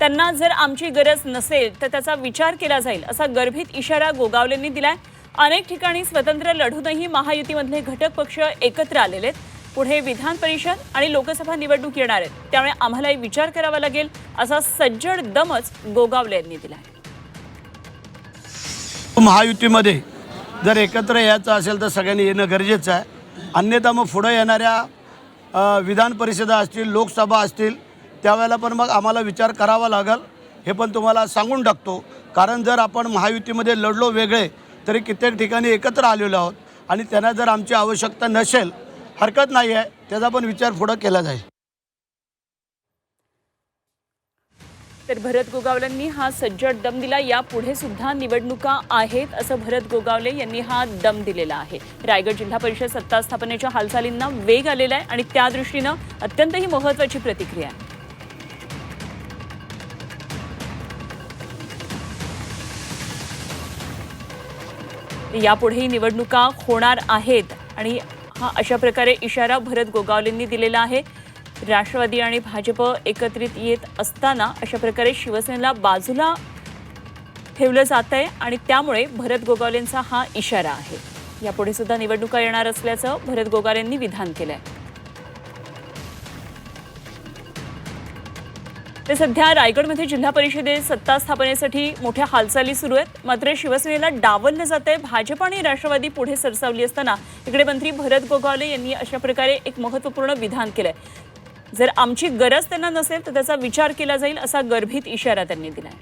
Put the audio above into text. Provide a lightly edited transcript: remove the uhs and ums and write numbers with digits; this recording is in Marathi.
त्यांना जर आमची गरज नसेल तर त्याचा विचार केला जाईल असा गर्भित इशारा गोगावलेंनी दिलाय। अनेक ठिकाणी स्वतंत्र लढूनही महायुतीमधले घटक पक्ष एकत्र आलेले आहेत। पुढे विधान परिषद आणि लोकसभा निवडणूक येणार आहेत, त्यामुळे आम्हालाही विचार करावा लागेल असा सज्जड दमच गोगावले यांनी दिलाय। महायुतीमध्ये जर एकत्र यायचं असेल तर सगळ्यांनी येणं गरजेचं आहे, अन्यथा मग पुढे येणाऱ्या विधान परिषदा असतील, लोकसभा असतील, त्यावेळेला पण मग आम्हाला विचार करावा लागेल, हे पण तुम्हाला सांगून टाकतो। कारण जर आपण महायुतीमध्ये लढलो वेगळे तरी कित्येक ठिकाणी एकत्र आलेलो आहोत आणि त्यांना जर आमची आवश्यकता नसेल, हरकत नाही आहे, त्याचा पण विचार पुढे केला जाईल। तर भरत गोगावलेंनी हा सज्जड दम दिला। यापुढे सुद्धा निवडणुका आहेत असं भरत गोगावले यांनी हा दम दिलेला आहे। रायगड जिल्हा परिषद सत्ता स्थापनेच्या हालचालींना वेग आलेला आहे आणि त्या दृष्टीनं अत्यंत ही महत्त्वाची प्रतिक्रिया आहे। यापुढेही निवडणुका होणार आहेत आणि हा अशा प्रकारे इशारा भरत गोगावलेंनी दिलेला आहे। राष्ट्रवादी आणि भाजप एकत्रित येत असताना अशा प्रकारे शिवसेनेला बाजूला ठेवलं जात आहे आणि त्यामुळे भरत गोगावलेंचा हा इशारा आहे। यापुढे सुद्धा निवडणुका येणार असल्याचं भरत गोगावलेंनी विधान केलंय। ते सध्या रायगडमध्ये जिल्हा परिषदेत सत्ता स्थापनेसाठी मोठ्या हालचाली सुरू आहेत, मात्र शिवसेनेला डावललं जात आहे। भाजप आणि राष्ट्रवादी पुढे सरसावली असताना इकडे मंत्री भरत गोगावले यांनी अशा प्रकारे एक महत्त्वपूर्ण विधान केलंय। जर आमची गरज त्यांना नसेल तर त्याचा विचार केला जाईल असा गर्भित इशारा त्यांनी दिलाय।